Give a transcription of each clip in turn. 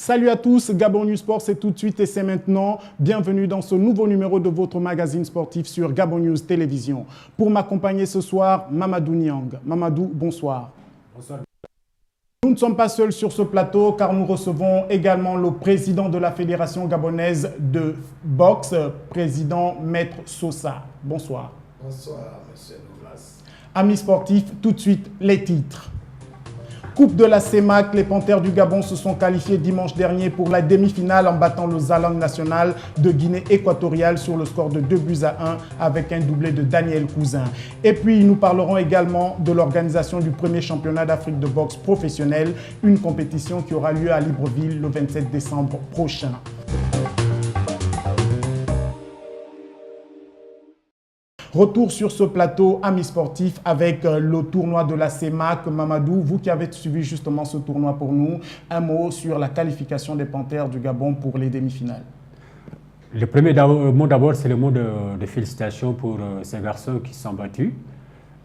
Salut à tous, Gabon News Sport, c'est tout de suite et c'est maintenant. Bienvenue dans ce nouveau numéro de votre magazine sportif sur Gabon News Télévision. Pour m'accompagner ce soir, Mamadou Niang. Mamadou, bonsoir. Bonsoir. Nous ne sommes pas seuls sur ce plateau car nous recevons également le président de la Fédération gabonaise de boxe, président Maître Sosa. Bonsoir. Bonsoir, monsieur Douglas. Amis sportifs, tout de suite les titres. Coupe de la CEMAC, les Panthères du Gabon se sont qualifiés dimanche dernier pour la demi-finale en battant le Zalang National de Guinée équatoriale sur le score de 2-1 avec un doublé de Daniel Cousin. Et puis nous parlerons également de l'organisation du premier championnat d'Afrique de boxe professionnel, une compétition qui aura lieu à Libreville le 27 décembre prochain. Retour sur ce plateau, amis sportifs, avec le tournoi de la CEMAC. Mamadou, vous qui avez suivi justement ce tournoi pour nous, un mot sur la qualification des Panthères du Gabon pour les demi-finales. Le premier mot d'abord, c'est le mot de félicitations pour ces garçons qui se sont battus.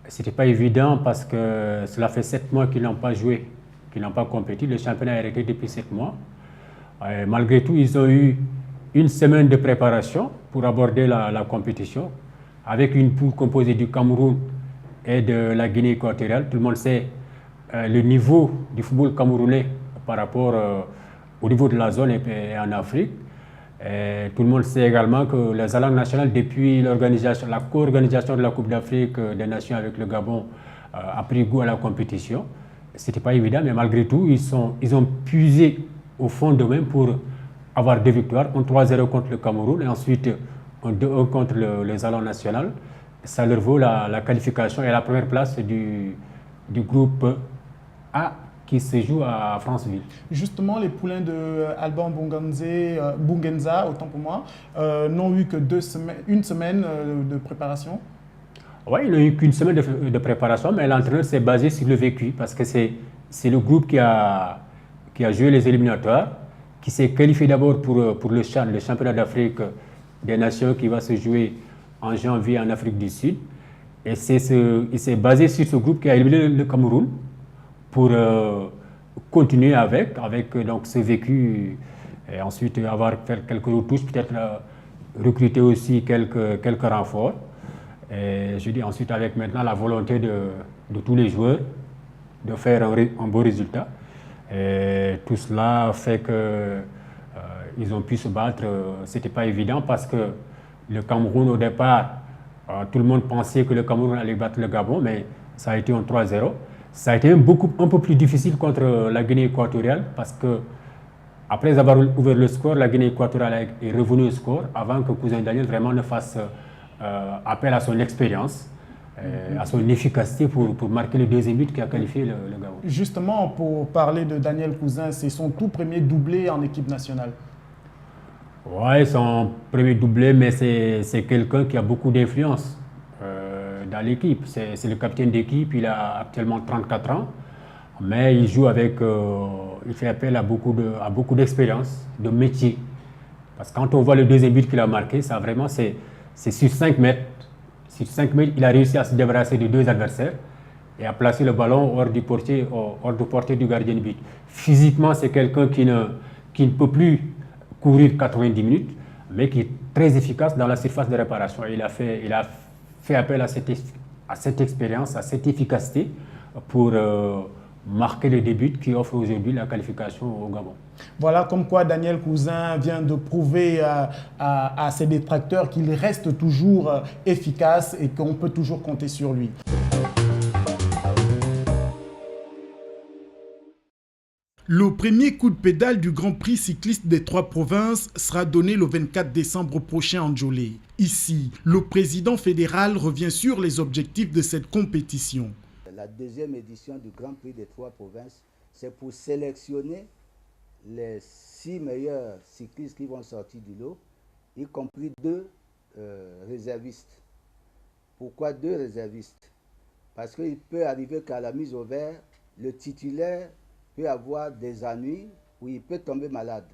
Ce n'était pas évident parce que cela fait 7 mois qu'ils n'ont pas joué, qu'ils n'ont pas compéti. Le championnat est arrêté depuis 7 mois. Malgré tout, ils ont eu une semaine de préparation pour aborder la compétition, avec une poule composée du Cameroun et de la Guinée équatoriale. Tout le monde sait le niveau du football camerounais par rapport au niveau de la zone et en Afrique. Et tout le monde sait également que le Zalang National, depuis la co-organisation de la Coupe d'Afrique des Nations avec le Gabon, a pris goût à la compétition. Ce n'était pas évident, mais malgré tout, ils ont puisé au fond d'eux-mêmes pour avoir 2 victoires, un 3-0 contre le Cameroun et ensuite un 2-1 contre le Zalang National. Ça leur vaut la qualification et la première place du groupe A qui se joue à Franceville. Justement, les poulains de Alban Bungenza, autant pour moi, n'ont eu que une semaine de préparation. Oui, ils n'ont eu qu'une semaine de préparation, mais l'entraîneur s'est basé sur le vécu parce que c'est le groupe qui a joué les éliminatoires, qui s'est qualifié d'abord pour le CHAN, le championnat d'Afrique des Nations qui va se jouer en janvier en Afrique du Sud. Et il s'est basé sur ce groupe qui a éliminé le Cameroun pour continuer avec donc, ce vécu et ensuite faire quelques retouches, peut-être recruter aussi quelques renforts. Et je dis ensuite avec maintenant la volonté de tous les joueurs de faire un beau résultat. Et tout cela fait que ils ont pu se battre. Ce n'était pas évident parce que le Cameroun, au départ, tout le monde pensait que le Cameroun allait battre le Gabon, mais ça a été un 3-0. Ça a été un peu plus difficile contre la Guinée équatoriale parce que après avoir ouvert le score, la Guinée équatoriale est revenue au score avant que Cousin Daniel vraiment ne fasse appel à son expérience, à son efficacité pour marquer le deuxième but qui a qualifié le Gabon. Justement, pour parler de Daniel Cousin, c'est son tout premier doublé en équipe nationale. Oui, son premier doublé, mais c'est quelqu'un qui a beaucoup d'influence dans l'équipe. C'est le capitaine d'équipe, il a actuellement 34 ans, mais il joue il fait appel à beaucoup d'expérience, de métier. Parce que quand on voit le deuxième but qu'il a marqué, ça vraiment, c'est sur 5 mètres. Sur 5 mètres, il a réussi à se débarrasser de 2 adversaires et à placer le ballon hors de portée du gardien de but. Physiquement, c'est quelqu'un qui ne peut plus courir 90 minutes, mais qui est très efficace dans la surface de réparation. Il a fait appel à cette expérience, à cette efficacité pour marquer le début qui offre aujourd'hui la qualification au Gabon. Voilà comme quoi Daniel Cousin vient de prouver à ses détracteurs qu'il reste toujours efficace et qu'on peut toujours compter sur lui. Le premier coup de pédale du Grand Prix cycliste des 3 provinces sera donné le 24 décembre prochain en Djolé. Ici, le président fédéral revient sur les objectifs de cette compétition. La deuxième édition du Grand Prix des 3 provinces, c'est pour sélectionner les 6 meilleurs cyclistes qui vont sortir du lot, y compris 2 réservistes. Pourquoi 2 réservistes? Parce qu'il peut arriver qu'à la mise au vert, le titulaire peut avoir des ennuis où il peut tomber malade.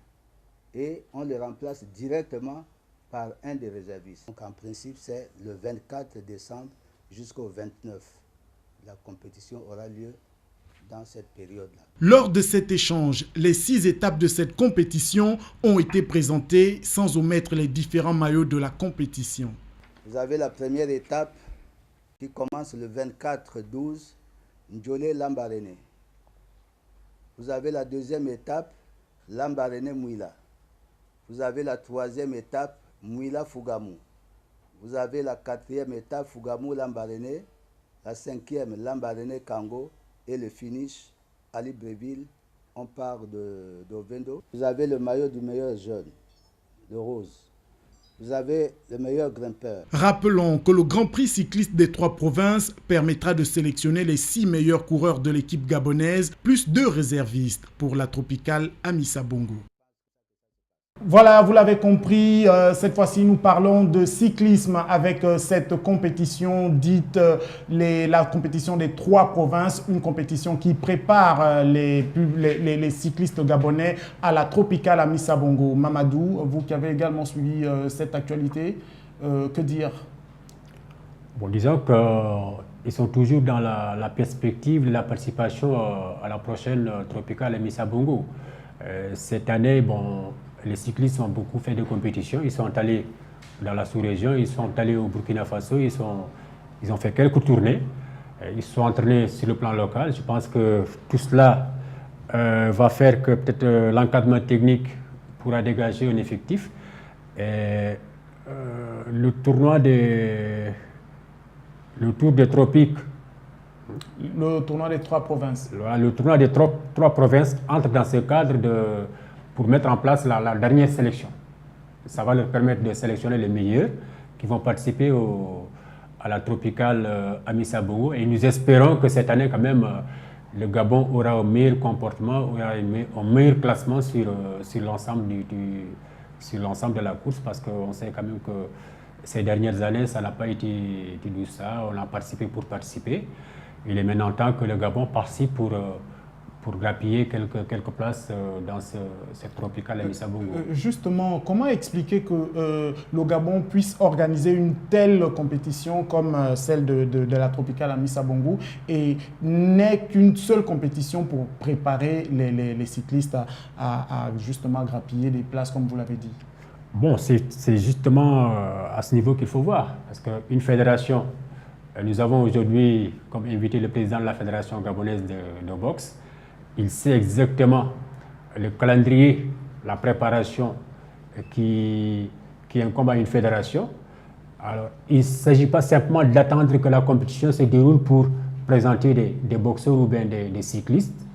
Et on le remplace directement par un des réservistes. Donc en principe, c'est le 24 décembre jusqu'au 29. La compétition aura lieu dans cette période-là. Lors de cet échange, les 6 étapes de cette compétition ont été présentées sans omettre les différents maillots de la compétition. Vous avez la première étape qui commence le 24-12, Ndjolé Lambaréné. Vous avez la deuxième étape, Lambaréné Mouila. Vous avez la troisième étape, Mouila Fougamou. Vous avez la quatrième étape, Fougamou Lambaréné. La cinquième, Lambaréné Kango. Et le finish, à Libreville, on part d'Ovendo. Vous avez le maillot du meilleur jeune, le rose. Vous avez le meilleur grimpeur. Rappelons que le Grand Prix cycliste des 3 provinces permettra de sélectionner les 6 meilleurs coureurs de l'équipe gabonaise, plus 2 réservistes pour la tropicale Amissa Bongo. Voilà, vous l'avez compris, cette fois-ci nous parlons de cyclisme avec cette compétition dite la compétition des 3 provinces, une compétition qui prépare les cyclistes gabonais à la tropicale Amissa Bongo. Mamadou, vous qui avez également suivi cette actualité, que dire? Bon, disons qu'ils sont toujours dans la perspective de la participation à la prochaine tropicale Amissa Bongo. Cette année, bon, les cyclistes ont beaucoup fait de compétitions. Ils sont allés dans la sous-région, ils sont allés au Burkina Faso, ils ont fait quelques tournées. Ils sont entraînés sur le plan local. Je pense que tout cela va faire que peut-être l'encadrement technique pourra dégager un effectif. Et, le tour des tropiques. Le tournoi des 3 provinces. Le tournoi des 3 provinces entre dans ce cadre pour mettre en place la dernière sélection. Ça va leur permettre de sélectionner les meilleurs qui vont participer à la tropicale Amissa Bongo. Et nous espérons que cette année, quand même, le Gabon aura un meilleur comportement, aura un meilleur classement sur l'ensemble de la course, parce qu'on sait quand même que ces dernières années, ça n'a pas été du ça. On a participé pour participer. Il est maintenant temps que le Gabon participe pour grappiller quelques places dans cette tropicale Amissa Bongo. Justement, comment expliquer que le Gabon puisse organiser une telle compétition comme celle de la tropicale Amissa Bongo et n'ait qu'une seule compétition pour préparer les cyclistes à justement grappiller des places, comme vous l'avez dit? Bon, c'est justement à ce niveau qu'il faut voir, parce qu'une fédération, nous avons aujourd'hui comme invité le président de la fédération gabonaise de boxe. Il sait exactement le calendrier, la préparation qui incombe à une fédération. Alors, il ne s'agit pas simplement d'attendre que la compétition se déroule pour présenter des boxeurs ou bien des cyclistes.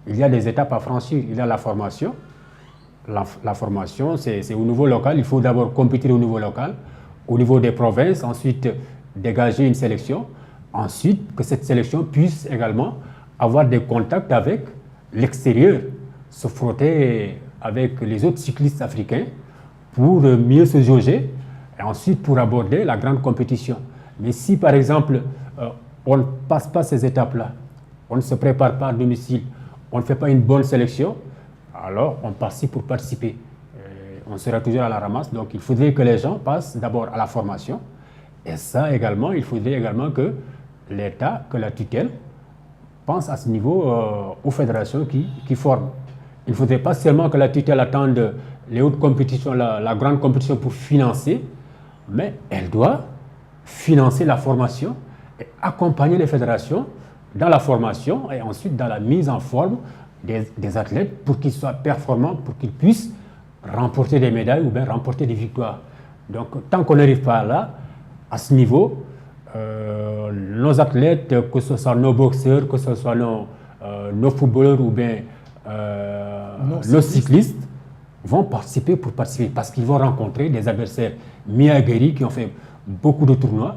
Il y a des étapes à franchir. Il y a la formation. La formation, c'est au niveau local. Il faut d'abord compétir au niveau local, au niveau des provinces, ensuite dégager une sélection. Ensuite, que cette sélection puisse également avoir des contacts avec l'extérieur, se frotter avec les autres cyclistes africains pour mieux se jauger et ensuite pour aborder la grande compétition. Mais si par exemple on ne passe pas ces étapes-là, on ne se prépare pas à domicile, on ne fait pas une bonne sélection, alors on participe pour participer. On sera toujours à la ramasse, donc il faudrait que les gens passent d'abord à la formation. Et ça également, il faudrait également que l'État, que la tutelle, pense à ce niveau aux fédérations qui forment. Il ne faudrait pas seulement que la tutelle attende les hautes compétitions, la grande compétition pour financer, mais elle doit financer la formation et accompagner les fédérations dans la formation et ensuite dans la mise en forme des athlètes pour qu'ils soient performants, pour qu'ils puissent remporter des médailles ou bien remporter des victoires. Donc tant qu'on n'arrive pas là, à ce niveau, nos athlètes, que ce soit nos boxeurs, que ce soit nos footballeurs ou bien nos cyclistes, vont participer pour participer parce qu'ils vont rencontrer des adversaires mis aguerris qui ont fait beaucoup de tournois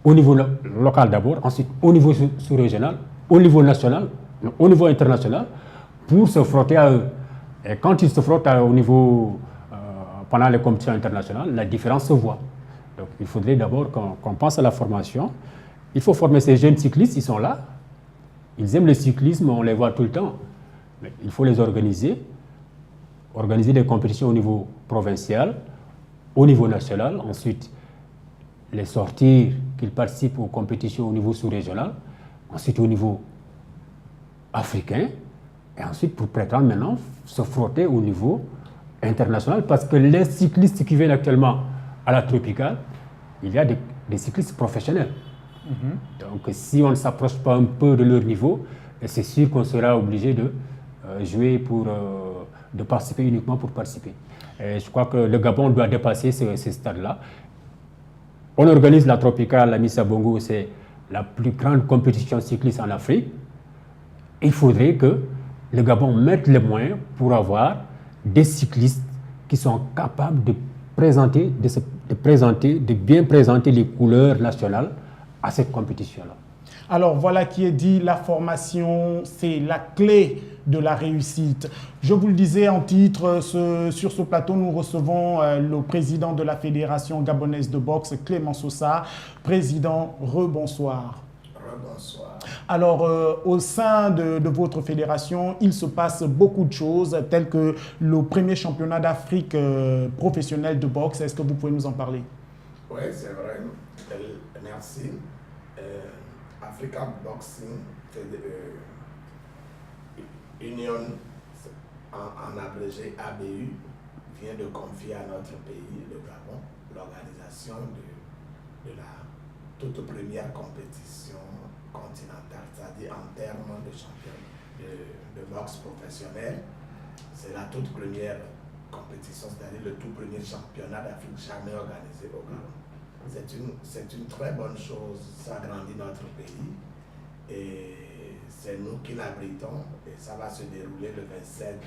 au niveau local d'abord, ensuite au niveau sous-régional, au niveau national, au niveau international, pour se frotter à eux. Et quand ils se frottent au niveau, pendant les compétitions internationales, la différence se voit. Donc il faudrait d'abord qu'on pense à la formation. Il faut former ces jeunes cyclistes, ils sont là. Ils aiment le cyclisme, on les voit tout le temps. Mais il faut les organiser des compétitions au niveau provincial, au niveau national, ensuite les sortir, qu'ils participent aux compétitions au niveau sous-régional, ensuite au niveau africain, et ensuite pour prétendre maintenant se frotter au niveau international, parce que les cyclistes qui viennent actuellement à la tropicale, il y a des cyclistes professionnels. Donc si on ne s'approche pas un peu de leur niveau, c'est sûr qu'on sera obligé de jouer de participer uniquement pour participer. Et je crois que le Gabon doit dépasser ce stade-là. On organise la tropicale, la Missa Bongo, c'est la plus grande compétition cycliste en Afrique. Il faudrait que le Gabon mette les moyens pour avoir des cyclistes qui sont capables de bien présenter les couleurs nationales à cette compétition-là. Alors voilà qui est dit, la formation, c'est la clé de la réussite. Je vous le disais en titre, sur ce plateau, nous recevons le président de la Fédération gabonaise de boxe, Clément Sosa. Président, rebonsoir. Rebonsoir. Alors, au sein de votre fédération, il se passe beaucoup de choses, telles que le premier championnat d'Afrique professionnel de boxe. Est-ce que vous pouvez nous en parler? Oui, c'est vrai. Merci. Africa Boxing Union, en abrégé ABU, vient de confier à notre pays, le Gabon, l'organisation de la toute première compétition continentale, c'est-à-dire en termes de champion de boxe professionnelle. C'est la toute première compétition, c'est-à-dire le tout premier championnat d'Afrique jamais organisé au Gabon. C'est une très bonne chose, ça agrandit notre pays et c'est nous qui l'abritons et ça va se dérouler le 27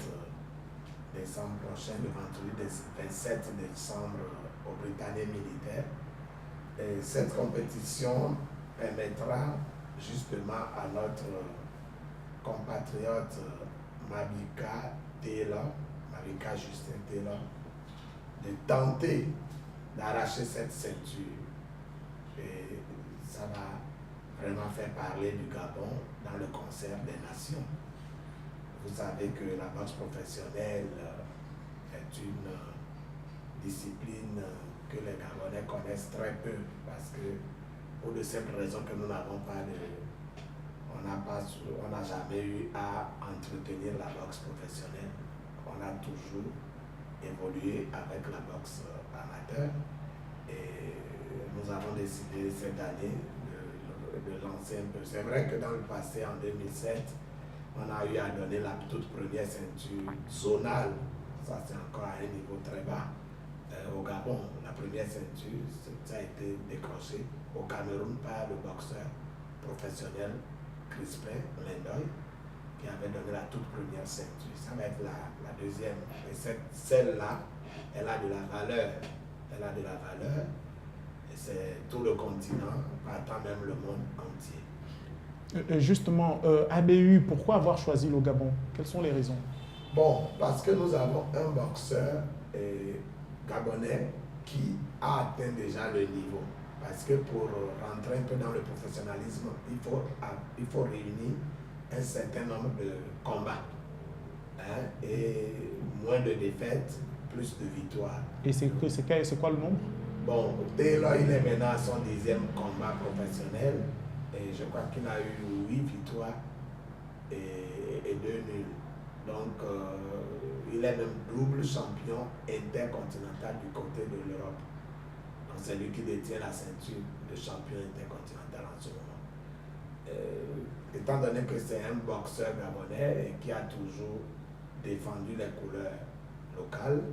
décembre prochain, le vendredi 27 décembre au Britannique militaire. Et cette compétition permettra justement à notre compatriote Mabika Justin Taylor, de tenter d'arracher cette ceinture. Et ça va vraiment faire parler du Gabon dans le concert des nations. Vous savez que la boxe professionnelle est une discipline que les Gabonais connaissent très peu parce que pour de simples raisons que nous n'avons pas on n'a jamais eu à entretenir la boxe professionnelle. On a toujours évolué avec la boxe amateur et nous avons décidé cette année de lancer un peu. C'est vrai que dans le passé, en 2007, on a eu à donner la toute première ceinture zonale. Ça, c'est encore à un niveau très bas. Au Gabon, la première ceinture, ça a été décroché au Cameroun par le boxeur professionnel Crispin Lendoy, qui avait donné la toute première ceinture. Ça va être la deuxième. Et celle-là, elle a de la valeur. Elle a de la valeur. Et c'est tout le continent, partant même le monde entier. Justement, ABU, pourquoi avoir choisi le Gabon? Quelles sont les raisons? Bon, parce que nous avons un boxeur gabonais qui a atteint déjà le niveau. Parce que pour rentrer un peu dans le professionnalisme, il faut réunir un certain nombre de combats. Et moins de défaites, plus de victoires. Et c'est quoi le nombre? Bon, Taylor, il est maintenant à son 10e combat professionnel. Et je crois qu'il a eu 8 victoires et 2 nuls. Donc, il est même double champion intercontinental du côté de l'Europe. Donc, c'est lui qui détient la ceinture de champion intercontinental en ce moment. Étant donné que c'est un boxeur gabonais et qui a toujours défendu les couleurs locales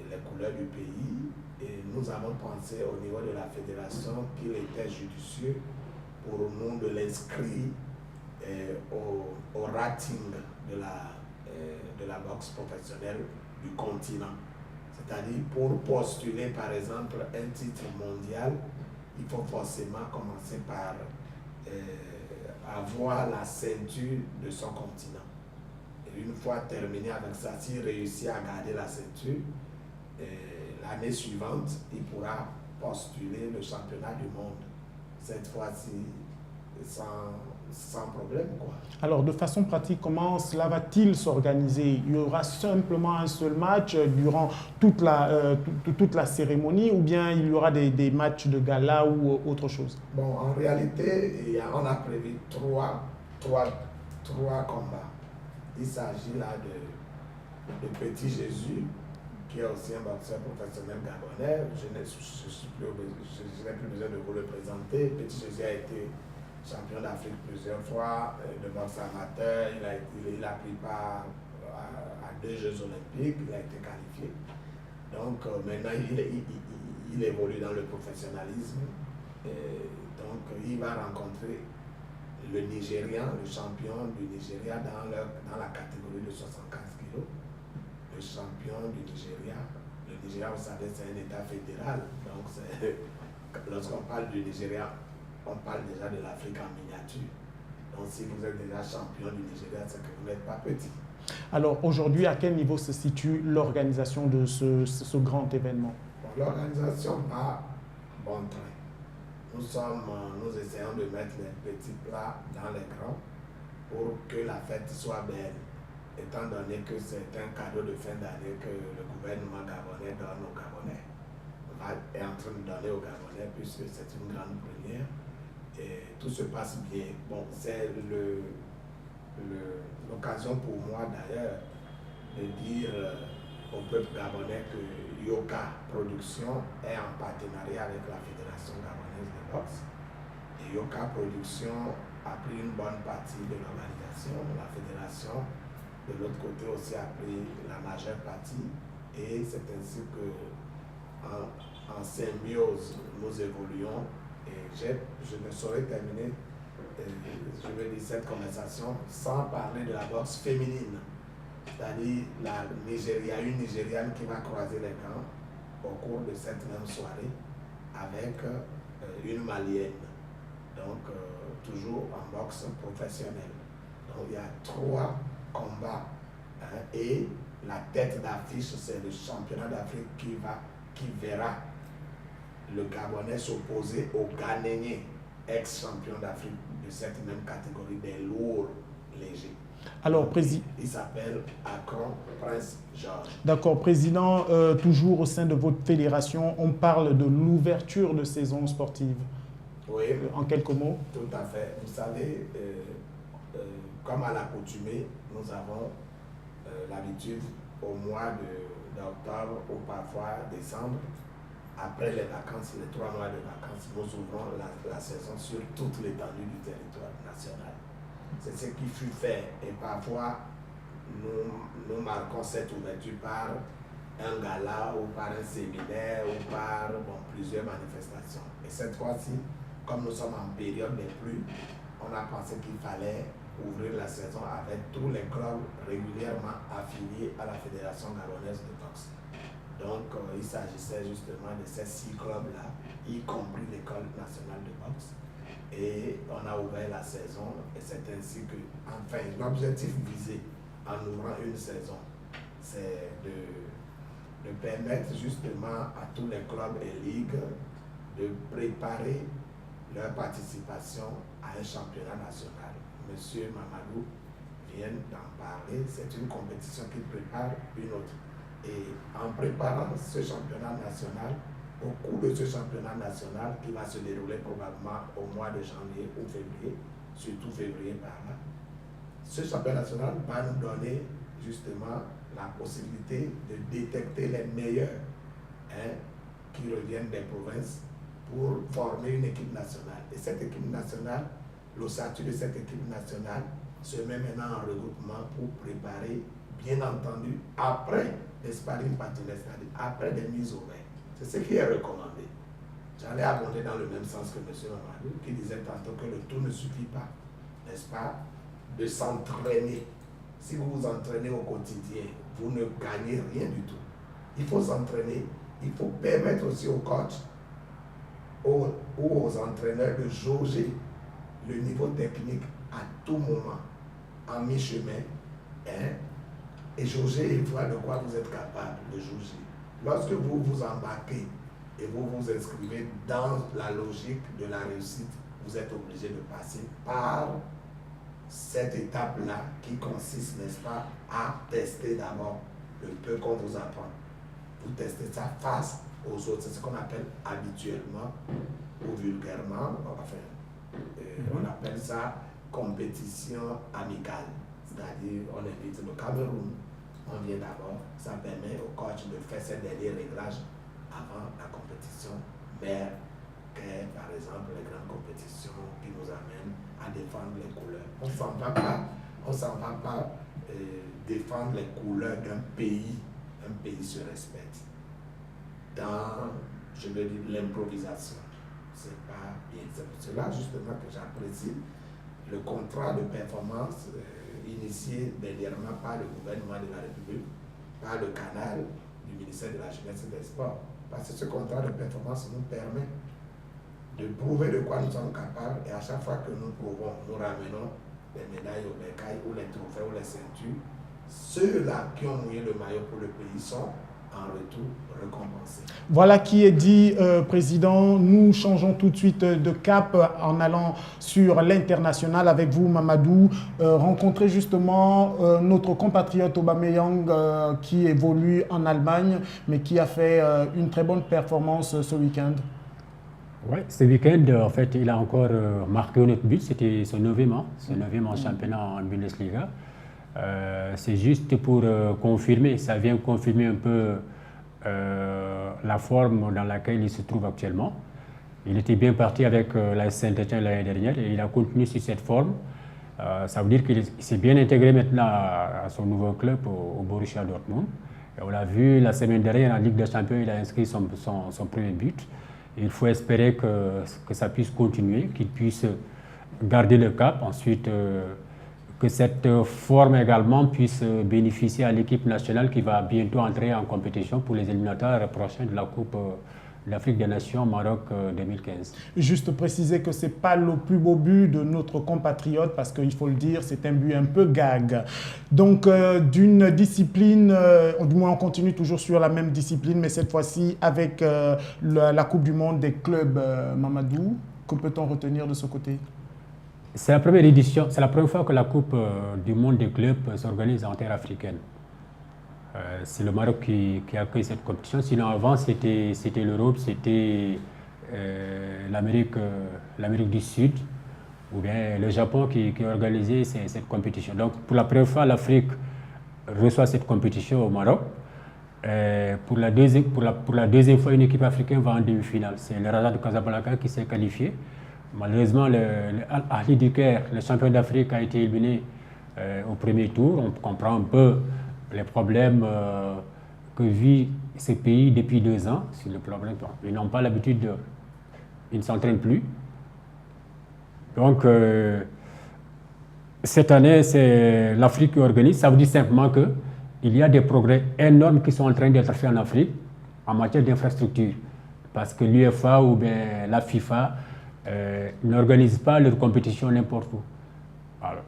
et les couleurs du pays, et nous avons pensé au niveau de la fédération qu'il était judicieux pour nous de l'inscrire au rating de la boxe professionnelle du continent. C'est-à-dire pour postuler par exemple un titre mondial, il faut forcément commencer par avoir la ceinture de son continent. Et une fois terminé avec ça, s'il réussit à garder la ceinture, l'année suivante, il pourra postuler le championnat du monde. Cette fois-ci, sans problème, quoi. Alors, de façon pratique, comment cela va-t-il s'organiser? Il y aura simplement un seul match durant toute la cérémonie ou bien il y aura des matchs de gala ou autre chose? Bon, en réalité, on a prévu trois 3 combats. Il s'agit là de Petit Jésus, qui est aussi un boxeur professionnel gabonais. Je n'ai plus besoin de vous le présenter. Petit Jésus a été champion d'Afrique plusieurs fois, de boxe amateur. Il a pris part à 2 Jeux olympiques, il a été qualifié. Donc maintenant, il évolue dans le professionnalisme. Donc il va rencontrer le Nigérian, le champion du Nigeria dans la catégorie de 75 kg. Le champion du Nigeria. Le Nigeria, vous savez, c'est un État fédéral. Donc lorsqu'on parle du Nigeria, on parle déjà de l'Afrique en miniature. Donc si vous êtes déjà champion du Nigeria, c'est que vous n'êtes pas petit. Alors aujourd'hui, à quel niveau se situe l'organisation de ce grand événement? L'organisation va bon train. Nous essayons de mettre les petits plats dans les grands pour que la fête soit belle, étant donné que c'est un cadeau de fin d'année que le gouvernement gabonais donne aux Gabonais. Est en train de donner aux Gabonais puisque c'est une grande première et tout se passe bien. Bon, c'est l'occasion pour moi d'ailleurs de dire au peuple gabonais que Yoka Production est en partenariat avec la Fédération gabonaise de boxe. Et Yoka Production a pris une bonne partie de l'organisation. La fédération, de l'autre côté aussi, a pris la majeure partie. Et c'est ainsi que, en symbiose, nous évoluons. Et je ne saurais terminer cette conversation sans parler de la boxe féminine. C'est-à-dire une Nigériane qui va croiser les gants au cours de cette même soirée avec une Malienne. Donc, toujours en boxe professionnelle. Donc, il y a 3 combats. Et la tête d'affiche, c'est le championnat d'Afrique qui verra le Gabonais s'opposer au Ghanéen, ex-champion d'Afrique de cette même catégorie des lourds légers. Alors, il s'appelle Akron Prince George. D'accord, Président, toujours au sein de votre fédération, on parle de l'ouverture de saison sportive. Oui. En quelques mots. Tout à fait. Vous savez, comme à l'accoutumée, nous avons l'habitude au mois d'octobre ou parfois décembre, après les vacances, les 3 mois de vacances, nous ouvrons la saison sur toute l'étendue du territoire national. C'est ce qui fut fait et parfois nous marquons cette ouverture par un gala ou par un séminaire ou par plusieurs manifestations. Et cette fois-ci, comme nous sommes en période des pluies, on a pensé qu'il fallait ouvrir la saison avec tous les clubs régulièrement affiliés à la Fédération gabonaise de boxe. Donc il s'agissait justement de ces 6 clubs-là, y compris l'École nationale de boxe. Et on a ouvert la saison et c'est ainsi que, enfin, l'objectif visé en ouvrant une saison, c'est de permettre justement à tous les clubs et ligues de préparer leur participation à un championnat national. Monsieur Mamadou vient d'en parler, c'est une compétition qui prépare une autre. Et en préparant ce championnat national, au cours de ce championnat national qui va se dérouler probablement au mois de janvier ou février, surtout février par là, ce championnat national va nous donner justement la possibilité de détecter les meilleurs qui reviennent des provinces pour former une équipe nationale. Et cette équipe nationale, l'ossature de cette équipe nationale se met maintenant en regroupement pour préparer, bien entendu, après des sparring partenaires, c'est-à-dire après des mises au vert. C'est ce qui est recommandé. J'allais abonder dans le même sens que M. Mamadou, qui disait tantôt que le tout ne suffit pas, n'est-ce pas, de s'entraîner. Si vous vous entraînez au quotidien, vous ne gagnez rien du tout. Il faut s'entraîner, il faut permettre aussi aux coachs ou aux entraîneurs de jauger le niveau technique à tout moment, en mi-chemin, et jauger et voir de quoi vous êtes capable de jauger. Lorsque vous vous embarquez et vous vous inscrivez dans la logique de la réussite, vous êtes obligé de passer par cette étape-là qui consiste, n'est-ce pas, à tester d'abord le peu qu'on vous apprend. Vous testez ça face aux autres. C'est ce qu'on appelle habituellement ou vulgairement, enfin, on appelle ça compétition amicale. C'est-à-dire, on invite le Cameroun, on vient d'abord, ça permet au coach de faire ses derniers réglages avant la compétition mère, qu'est par exemple les grandes compétitions qui nous amènent à défendre les couleurs. On ne s'en va pas défendre les couleurs d'un pays se respecte. Dans, je veux dire, l'improvisation, c'est pas bien. C'est pour cela justement que j'apprécie le contrat de performance initié dernièrement par le gouvernement de la République, par le canal du ministère de la Jeunesse et des Sports. Parce que ce contrat de performance nous permet de prouver de quoi nous sommes capables, et à chaque fois que nous prouvons, nous ramenons les médailles au bécail ou les trophées ou les ceintures. Ceux-là qui ont mouillé le maillot pour le pays sont en retour récompensés. Voilà qui est dit, Président. Nous changeons tout de suite de cap en allant sur l'international avec vous, Mamadou. Rencontrer justement notre compatriote Aubameyang qui évolue en Allemagne, mais qui a fait une très bonne performance ce week-end. Oui, ce week-end, en fait, il a encore marqué un autre but. C'était son 9e en championnat en Bundesliga. C'est juste pour confirmer, ça vient confirmer un peu la forme dans laquelle il se trouve actuellement. Il était bien parti avec la Saint-Étienne l'année dernière et il a continué sur cette forme. Ça veut dire qu'il s'est bien intégré maintenant à son nouveau club, au Borussia Dortmund. Et on l'a vu la semaine dernière en Ligue des Champions, il a inscrit son premier but. Et il faut espérer que ça puisse continuer, qu'il puisse garder le cap. Ensuite, que cette forme également puisse bénéficier à l'équipe nationale qui va bientôt entrer en compétition pour les éliminatoires prochains de la Coupe d'Afrique des Nations Maroc 2015. Juste préciser que ce n'est pas le plus beau but de notre compatriote, parce qu'il faut le dire, c'est un but un peu gag. Donc d'une discipline, du moins on continue toujours sur la même discipline, mais cette fois-ci avec la Coupe du Monde des clubs, Mamadou. Que peut-on retenir de ce côté ? C'est la première édition, c'est la première fois que la Coupe du Monde des clubs s'organise en terre africaine. C'est le Maroc qui accueille cette compétition. Sinon, avant, c'était l'Europe, c'était l'Amérique du Sud, ou bien le Japon qui organisait cette compétition. Donc, pour la première fois, l'Afrique reçoit cette compétition au Maroc. Pour la deuxième fois, une équipe africaine va en demi-finale. C'est le Raja de Casablanca qui s'est qualifié. Malheureusement, le Al-Ahli du Caire, le champion d'Afrique, a été éliminé au premier tour. On comprend un peu les problèmes que vit ce pays depuis 2 ans. Sur le problème, ils n'ont pas l'habitude, ils ne s'entraînent plus. Donc, cette année, c'est l'Afrique qui organise. Ça veut dire simplement qu'il y a des progrès énormes qui sont en train d'être faits en Afrique en matière d'infrastructure. Parce que l'UEFA ou bien la FIFA n'organisent pas leur compétition n'importe où. Alors,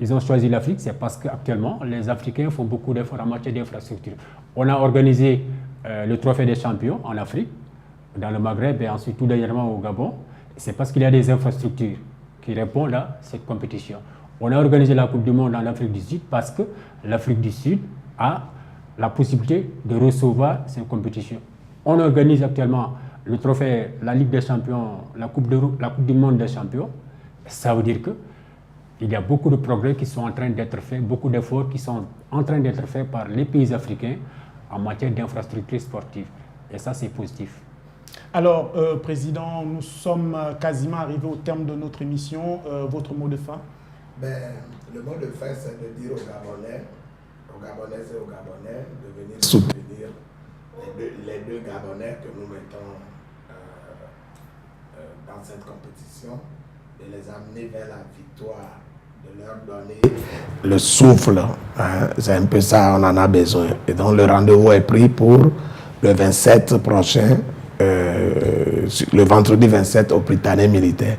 ils ont choisi l'Afrique, c'est parce qu'actuellement, les Africains font beaucoup d'efforts en matière d'infrastructure. On a organisé le Trophée des champions en Afrique, dans le Maghreb et ensuite tout dernièrement au Gabon. C'est parce qu'il y a des infrastructures qui répondent à cette compétition. On a organisé la Coupe du Monde en Afrique du Sud parce que l'Afrique du Sud a la possibilité de recevoir cette compétition. On organise actuellement le trophée, la Ligue des Champions, la Coupe du Monde des Champions. Ça veut dire qu'il y a beaucoup de progrès qui sont en train d'être faits, beaucoup d'efforts qui sont en train d'être faits par les pays africains en matière d'infrastructures sportives. Et ça, c'est positif. Alors, Président, nous sommes quasiment arrivés au terme de notre émission. Votre mot de fin? Le mot de fin, c'est de dire aux Gabonaises et aux Gabonais de venir soutenir les deux Gabonais que nous mettons dans cette compétition, de les amener vers la victoire, de leur donner le souffle. Hein, c'est un peu ça, on en a besoin. Et donc le rendez-vous est pris pour le 27 prochain, le vendredi 27 au Prytanée militaire.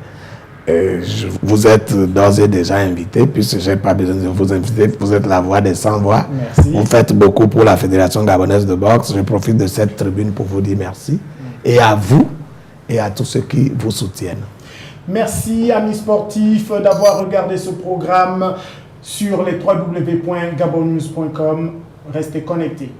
Vous êtes d'ores et déjà invité, puisque je n'ai pas besoin de vous inviter, vous êtes la voix des sans-voix. Vous faites beaucoup pour la Fédération gabonaise de boxe. Je profite de cette tribune pour vous dire merci. Et à vous et à tous ceux qui vous soutiennent. Merci, amis sportifs, d'avoir regardé ce programme sur les www.gabonnews.com. Restez connectés.